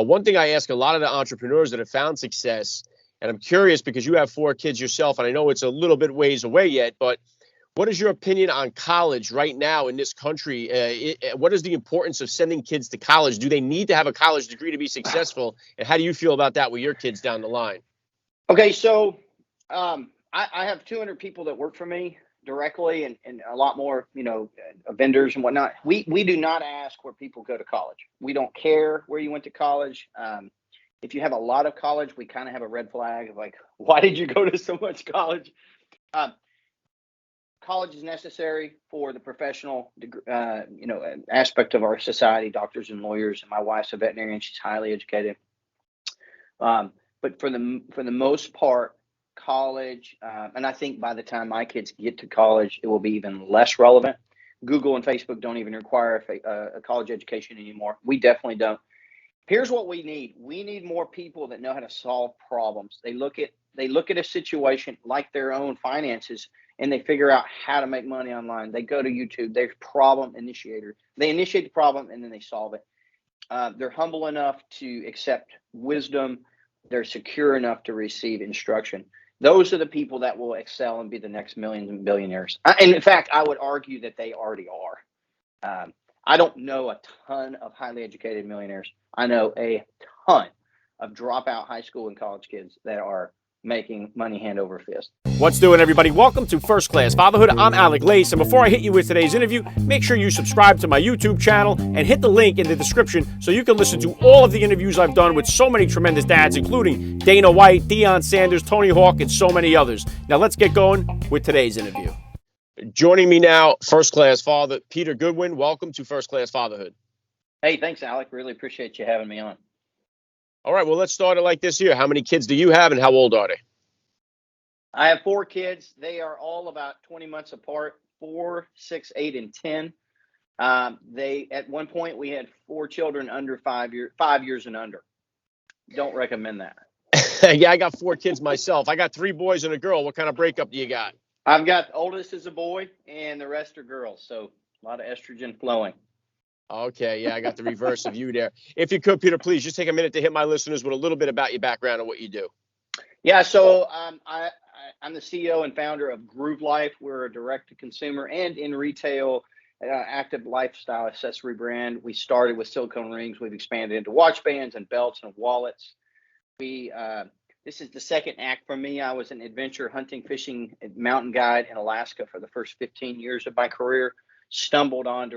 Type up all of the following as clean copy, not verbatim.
One thing I ask a lot of the entrepreneurs that have found success, and I'm curious because you have 4 kids yourself, and I know it's a little bit ways away yet, but what is your opinion on college right now in this country? What is the importance of sending kids to college? Do they need to have a college degree to be successful? And how do you feel about that with your kids down the line? Okay, so I have 200 people that work for me directly, and a lot more, vendors and whatnot. We do not ask where people go to college. We don't care where you went to college. If you have a lot of college, we kind of have a red flag of like, why did you go to so much college? College is necessary for the professional, aspect of our society, doctors and lawyers. And my wife's a veterinarian; she's highly educated. But for the most part, college, and I think by the time my kids get to college, it will be even less relevant. Google and Facebook don't even require a college education anymore. We definitely don't. Here's what we need. We need more people that know how to solve problems. They look at a situation like their own finances, and they figure out how to make money online. They go to YouTube. They're problem initiator. They initiate the problem and then they solve it. They're humble enough to accept wisdom. They're secure enough to receive instruction. Those are the people that will excel and be the next millions and billionaires. And in fact, I would argue that they already are. I don't know a ton of highly educated millionaires. I know a ton of dropout high school and college kids that are making money hand over fist. What's doing, everybody? Welcome to First Class Fatherhood. I'm Alec Lace, and before I hit you with today's interview, make sure you subscribe to my YouTube channel and hit the link in the description so you can listen to all of the interviews I've done with so many tremendous dads, including Dana White, Deion Sanders, Tony Hawk, and so many others. Now let's get going with today's interview. Joining me now, First Class Father, Peter Goodwin. Welcome to First Class Fatherhood. Hey, thanks, Alec. Really appreciate you having me on. All right, well, let's start it like this here. How many kids do you have, and how old are they? I have 4 kids. They are all about 20 months apart, 4, 6, 8, and 10. At one point, we had 4 children under 5 years and under. Don't recommend that. Yeah, I got 4 kids myself. I got 3 boys and a girl. What kind of breakup do you got? I've got the oldest is a boy, and the rest are girls. So a lot of estrogen flowing. Okay, yeah, I got the reverse of you there. If you could, Peter, please just take a minute to hit my listeners with a little bit about your background and what you do. Yeah, so I'm the CEO and founder of Groove Life. We're a direct-to-consumer and in retail active lifestyle accessory brand. We started with silicone rings. We've expanded into watch bands and belts and wallets. This is the second act for me. I was an adventure hunting, fishing, mountain guide in Alaska for the first 15 years of my career. Stumbled on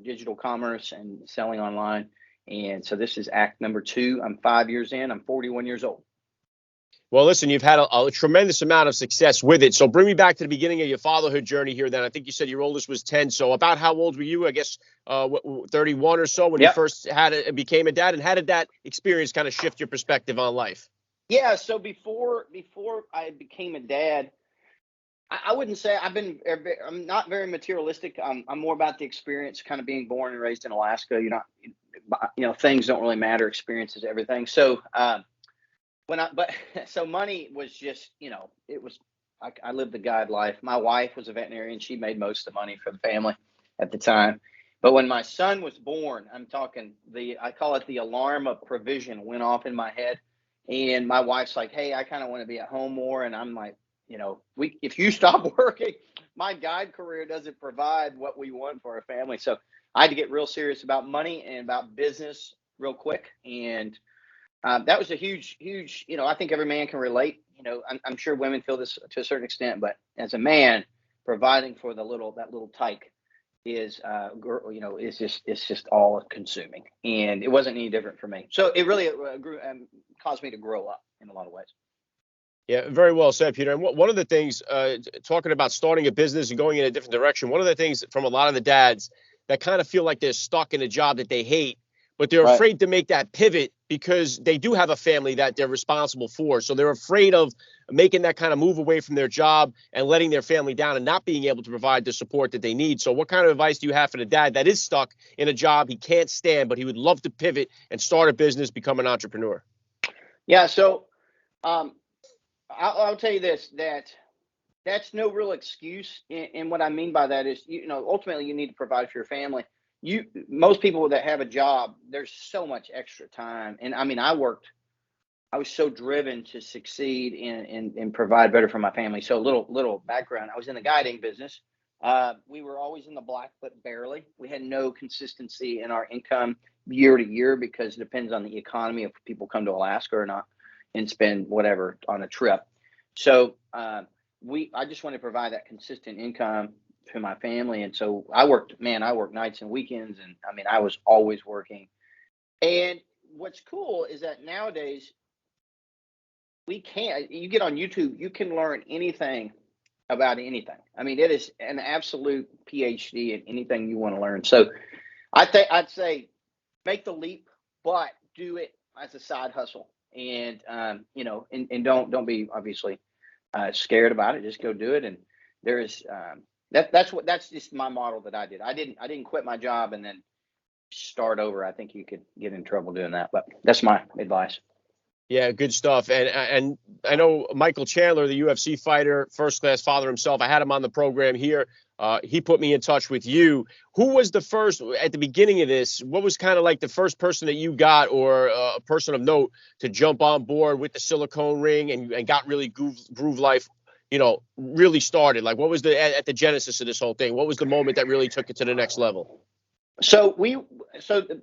digital commerce and selling online. And so this is act number 2. I'm 5 years in. I'm 41 years old. Well, listen, you've had a tremendous amount of success with it. So bring me back to the beginning of your fatherhood journey here. Then I think you said your oldest was 10. So about how old were you? I guess 31 or so when you first became a dad. And how did that experience kind of shift your perspective on life? Yeah. So before I became a dad, I wouldn't say I'm not very materialistic. I'm more about the experience, kind of being born and raised in Alaska. Things don't really matter. Experience is everything. So. So money was just, it was, I lived the guide life. My wife was a veterinarian. She made most of the money for the family at the time. But when my son was born, I'm talking I call it the alarm of provision went off in my head. And my wife's like, hey, I kind of want to be at home more. And I'm like, if you stop working, my guide career doesn't provide what we want for our family. So I had to get real serious about money and about business real quick. And that was a huge, I think every man can relate. I'm sure women feel this to a certain extent, but as a man, providing for that little tyke is just all consuming, and it wasn't any different for me. So it really caused me to grow up in a lot of ways. Yeah, very well said, Peter. And one of the things, talking about starting a business and going in a different direction, one of the things from a lot of the dads that kind of feel like they're stuck in a job that they hate, but they're afraid to make that pivot because they do have a family that they're responsible for. So they're afraid of making that kind of move away from their job and letting their family down and not being able to provide the support that they need. So what kind of advice do you have for the dad that is stuck in a job he can't stand, but he would love to pivot and start a business, become an entrepreneur? Yeah. So I'll tell you this, that's no real excuse. And what I mean by that is, ultimately you need to provide for your family. most people that have a job, there's so much extra time. And I mean, I was so driven to succeed and provide better for my family. So little background, I was in the guiding business. We were always in the black, but barely. We had no consistency in our income year to year because it depends on the economy if people come to Alaska or not and spend whatever on a trip. So I just want to provide that consistent income to my family. And so I worked nights and weekends. And I mean, I was always working. And what's cool is that nowadays you get on YouTube, you can learn anything about anything. I mean, it is an absolute PhD in anything you want to learn. So I'd say make the leap, but do it as a side hustle. And and don't be obviously scared about it. Just go do it. And there is that's just my model that I did. I didn't quit my job and then start over. I think you could get in trouble doing that, but that's my advice. Yeah, good stuff. And I know Michael Chandler, the UFC fighter, first class father himself. I had him on the program here. He put me in touch with you. Who was the first at the beginning of this? What was kind of like the first person that you got, or a person of note, to jump on board with the silicone ring and got really groove life, really started? Like, what was at the genesis of this whole thing? What was the moment that really took it to the next level? So the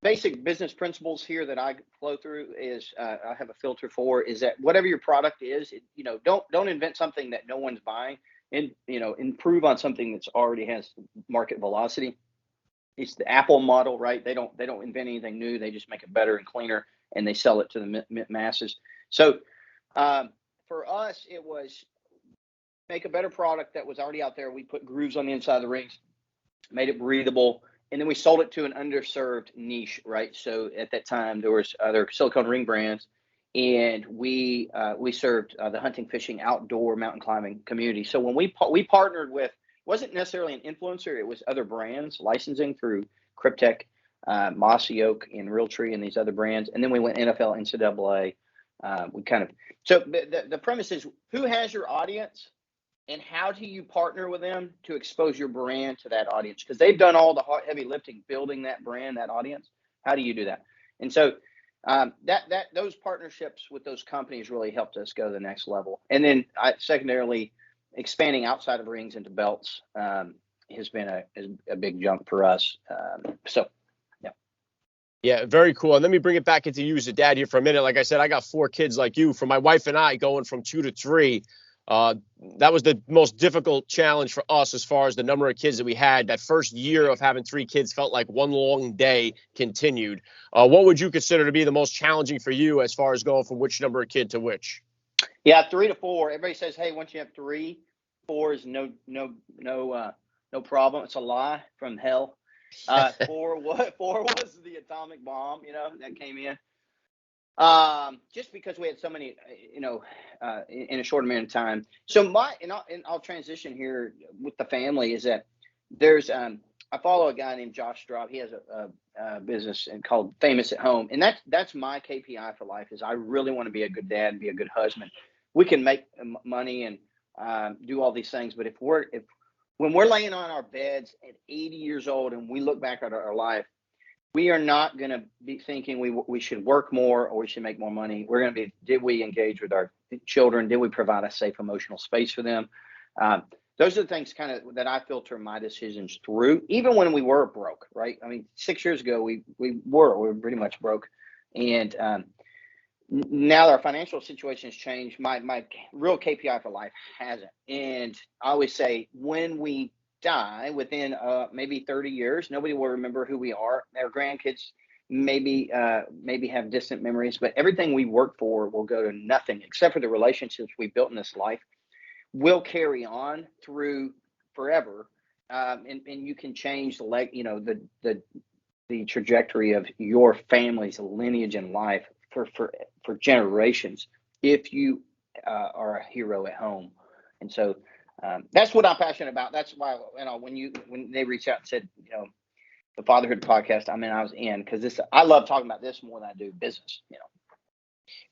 basic business principles here that I flow through is I have a filter for is that whatever your product is, don't invent something that no one's buying, and improve on something that's already has market velocity. It's the Apple model, right? They don't invent anything new. They just make it better and cleaner, and they sell it to the masses. So for us, it was make a better product that was already out there. We put grooves on the inside of the rings, made it breathable. And then we sold it to an underserved niche, right? So at that time, there was other silicone ring brands, and we served the hunting, fishing, outdoor mountain climbing community. So when we partnered with, wasn't necessarily an influencer, it was other brands licensing through Cryptech, Mossy Oak, and Realtree, and these other brands. And then we went NFL, NCAA. So the premise is, who has your audience? And how do you partner with them to expose your brand to that audience? Because they've done all the heavy lifting, building that brand, that audience. How do you do that? And so those partnerships with those companies really helped us go to the next level. And then secondarily, expanding outside of rings into belts has been a big jump for us. Yeah, very cool. And let me bring it back into you as a dad here for a minute. Like I said, I got 4 kids like you. For my wife and I, going from 2 to 3. That was the most difficult challenge for us as far as the number of kids that we had. That first year of having 3 kids felt like one long day continued. What would you consider to be the most challenging for you as far as going from which number of kid to which? Yeah, 3 to 4. Everybody says, hey, once you have 3, 4 is no problem. It's a lie from hell. 4 was the atomic bomb, that came in. Just because we had so many, in a short amount of time. So I'll transition here with the family is that there's, I follow a guy named Josh Straub. He has a business called Famous at Home. And that's my KPI for life is I really want to be a good dad and be a good husband. We can make money and do all these things. But when we're laying on our beds at 80 years old and we look back at our life, we are not going to be thinking we should work more or we should make more money. We're going to be, did we engage with our children? Did we provide a safe emotional space for them? Those are the things kind of that I filter my decisions through, even when we were broke, right? I mean, 6 years ago, we were pretty much broke. And now that our financial situation has changed, my real KPI for life hasn't. And I always say when we die within maybe 30 years, nobody will remember who we are. Our grandkids maybe have distant memories, but everything we work for will go to nothing except for the relationships we built in this life will carry on through forever. And you can change the trajectory of your family's lineage in life for generations if you are a hero at home. And so that's what I'm passionate about. That's why when they reached out and said, the Fatherhood podcast, I was in because I love talking about this more than I do business.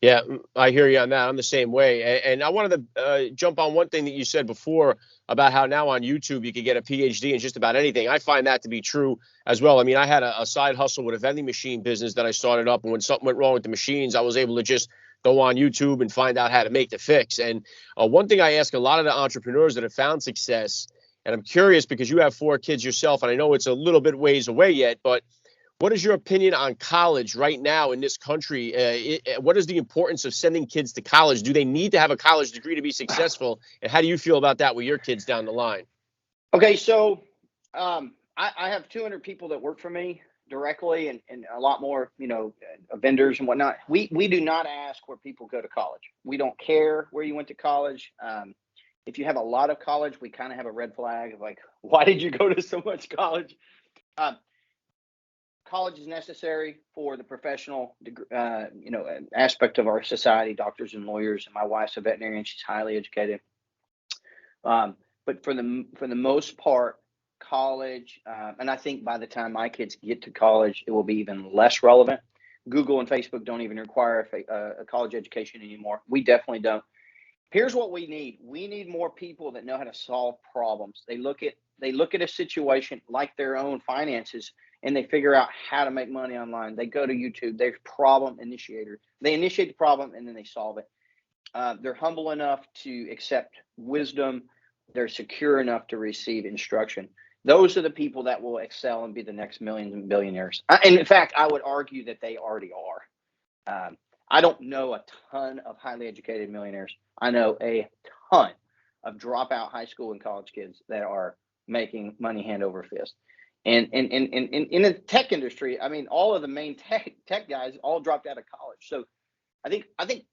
Yeah, I hear you on that. I'm the same way. And I wanted to jump on one thing that you said before about how now on YouTube you could get a PhD in just about anything. I find that to be true as well. I mean, I had a side hustle with a vending machine business that I started up, and when something went wrong with the machines, I was able to just go on YouTube and find out how to make the fix. And one thing I ask a lot of the entrepreneurs that have found success, and I'm curious because you have 4 kids yourself, and I know it's a little bit ways away yet, but what is your opinion on college right now in this country? What is the importance of sending kids to college? Do they need to have a college degree to be successful? And how do you feel about that with your kids down the line? Okay, so I have 200 people that work for me directly, and a lot more, vendors and whatnot. We do not ask where people go to college. We don't care where you went to college. If you have a lot of college, we kind of have a red flag of like, why did you go to so much college? College is necessary for the professional, aspect of our society, doctors and lawyers. And my wife's a veterinarian; she's highly educated. But for the most part, college, and I think by the time my kids get to college, it will be even less relevant. Google and Facebook don't even require a college education anymore. We definitely don't. Here's what we need: we need more people that know how to solve problems. They look at a situation like their own finances, and they figure out how to make money online. They go to YouTube. They're problem initiators. They initiate the problem and then they solve it. They're humble enough to accept wisdom. They're secure enough to receive instruction. Those are the people that will excel and be the next millions and billionaires. And in fact, I would argue that they already are. I don't know a ton of highly educated millionaires. I know a ton of dropout high school and college kids that are making money hand over fist. And in the tech industry, I mean, all of the main tech guys all dropped out of college. So I think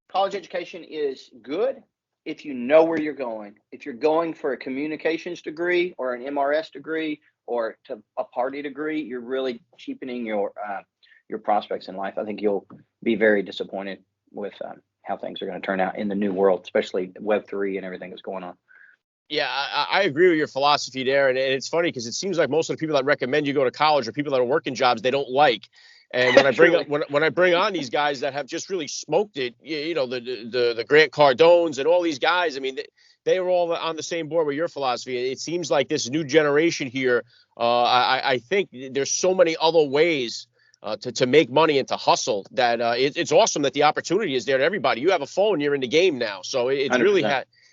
college education is good if you know where you're going. If you're going for a communications degree or an MRS degree or to a party degree, you're really cheapening your prospects in life. I think you'll be very disappointed with how things are going to turn out in the new world, especially Web3 and everything that's going on. Yeah, I agree with your philosophy there. And it's funny because it seems like most of the people that recommend you go to college are people that are working jobs they don't like. And when I bring up when I bring on these guys that have just really smoked it, the Grant Cardones and all these guys, I mean, they are all on the same board with your philosophy. It seems like this new generation here, I think there's so many other ways to make money and to hustle that it's awesome that the opportunity is there to everybody. You have a phone, you're in the game now. So it's really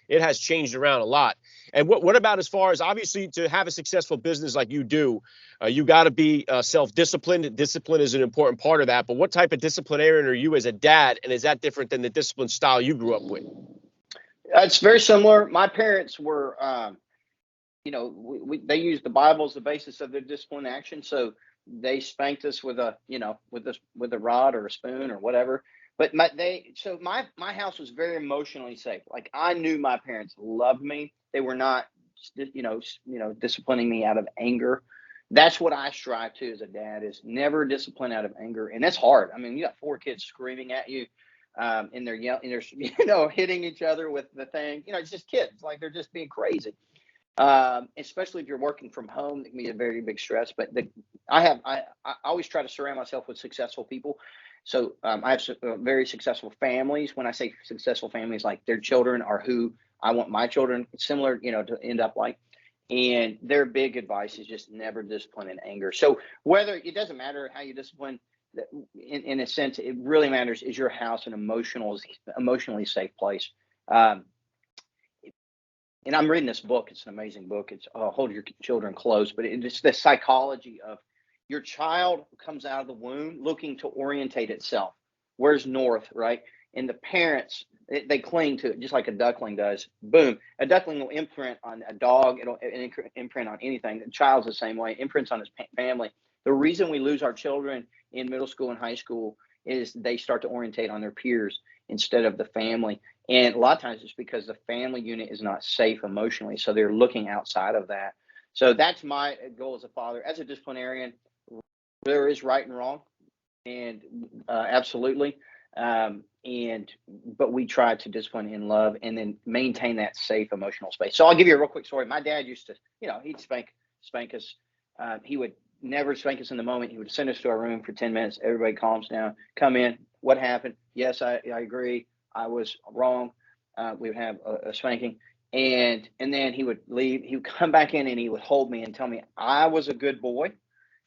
it has changed around a lot. And what about as far as obviously to have a successful business like you do, you got to be self-disciplined. Discipline is an important part of that. But what type of disciplinarian are you as a dad? And is that different than the discipline style you grew up with? It's very similar. My parents were, they used the Bible as the basis of their discipline action. So they spanked us with a rod or a spoon or whatever. But my house was very emotionally safe. Like I knew my parents loved me. They were not, disciplining me out of anger. That's what I strive to as a dad, is never discipline out of anger. And that's hard. I mean, you got 4 kids screaming at you, and they're yelling, they're, hitting each other with the thing. It's just kids. Like they're just being crazy. Especially if you're working from home, it can be a very big stress. But I always try to surround myself with successful people. So I have very successful families. When I say successful families, like their children are who I want my children similar, to end up like. And their big advice is just never discipline in anger. So whether it doesn't matter how you discipline, in a sense, it really matters. Is your house an emotionally safe place? And I'm reading this book. It's an amazing book. It's Hold Your Children Close. But it's the psychology of your child comes out of the womb looking to orientate itself. Where's north, right? And the parents, they cling to it just like a duckling does. Boom. A duckling will imprint on a dog. It'll imprint on anything. The child's the same way. Imprints on his family. The reason we lose our children in middle school and high school is they start to orientate on their peers instead of the family. And a lot of times it's because the family unit is not safe emotionally. So they're looking outside of that. So that's my goal as a father. As a disciplinarian, there is right and wrong, and absolutely. But we try to discipline in love and then maintain that safe emotional space. So I'll give you a real quick story. My dad used to, he'd spank us. He would never spank us in the moment. He would send us to our room for 10 minutes. Everybody calms down. Come in. What happened? Yes, I agree. I was wrong. We would have a spanking. And then he would leave. He would come back in and he would hold me and tell me I was a good boy,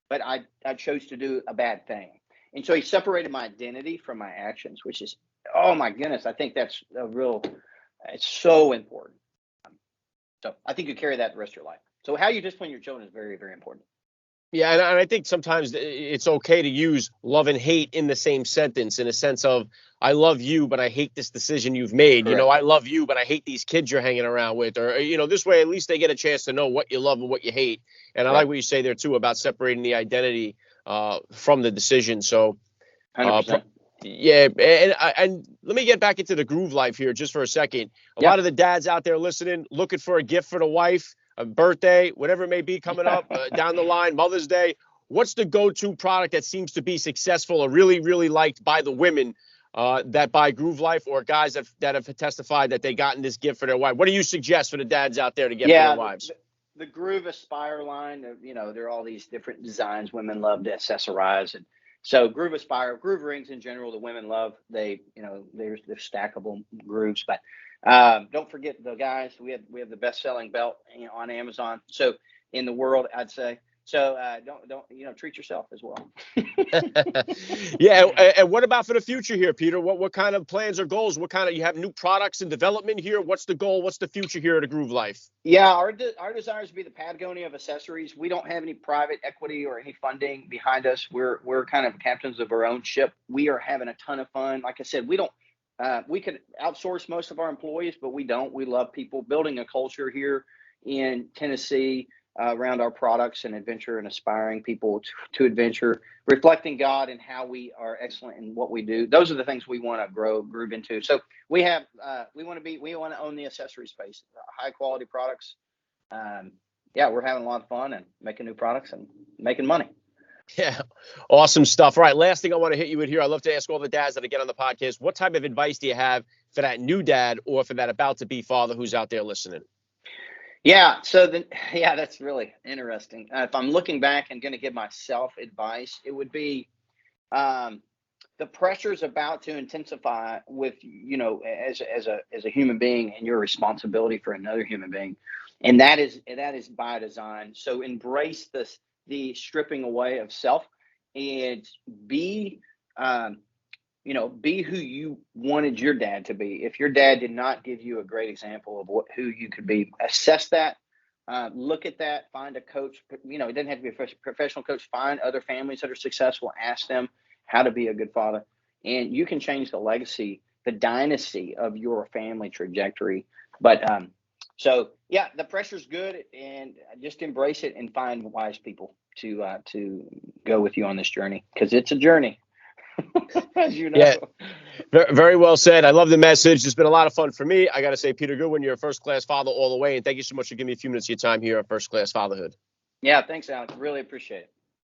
but I chose to do a bad thing. And so he separated my identity from my actions, which is, oh my goodness, I think that's it's so important. So I think you carry that the rest of your life. So how you discipline your children is very, very important. Yeah, and I think sometimes it's okay to use love and hate in the same sentence, in a sense of, I love you, but I hate this decision you've made. Correct. You know, I love you, but I hate these kids you're hanging around with. Or, you know, this way, at least they get a chance to know what you love and what you hate. And I like what you say there, too, about separating the identity from the decision. So, 100%. Yeah, and let me get back into the groove life here just for a second. A lot of the dads out there listening, looking for a gift for the wife, a birthday, whatever it may be coming up down the line, Mother's Day. What's the go-to product that seems to be successful or really, really liked by the women that buy Groove Life, or guys that have testified that they gotten this gift for their wife? What do you suggest for the dads out there to get for their wives? The Groove Aspire line, you know, there are all these different designs women love to accessorize. And so Groove Aspire, groove rings in general, the women love. They, you know, they're stackable grooves. But don't forget the guys. We have the best-selling belt on Amazon. So in the world, I'd say. So don't you know, treat yourself as well. Yeah, and what about for the future here, Peter? What kind of plans or goals? What kind of, you have new products in development here? What's the goal? What's the future here at the Groove Life? Yeah, our desire is to be the Patagonia of accessories. We don't have any private equity or any funding behind us. We're kind of captains of our own ship. We are having a ton of fun. Like I said, we could outsource most of our employees, but we don't. We love people, building a culture here in Tennessee around our products and adventure, and aspiring people to adventure, reflecting God and how we are excellent in what we do. Those are the things we want to groove into. So we want to own the accessory space, high quality products. We're having a lot of fun and making new products and making money. Yeah, awesome stuff. All right, last thing I want to hit you with here. I love to ask all the dads that I get on the podcast, what type of advice do you have for that new dad or for that about to be father who's out there listening? Yeah. So that's really interesting. If I'm looking back and going to give myself advice, it would be the pressure's about to intensify with, you know, as a human being and your responsibility for another human being. And that is by design. So embrace the stripping away of self and be who you wanted your dad to be. If your dad did not give you a great example of who you could be, assess that, look at that, find a coach. You know, it doesn't have to be a professional coach. Find other families that are successful, ask them how to be a good father. And you can change the legacy, the dynasty of your family trajectory. But the pressure's good, and just embrace it and find wise people to go with you on this journey, because it's a journey. As you know. Yeah, very well said. I love the message. It's been a lot of fun for me. I got to say, Peter Goodwin, you're a first class father all the way. And thank you so much for giving me a few minutes of your time here at First Class Fatherhood. Yeah, thanks, Alex. Really appreciate it.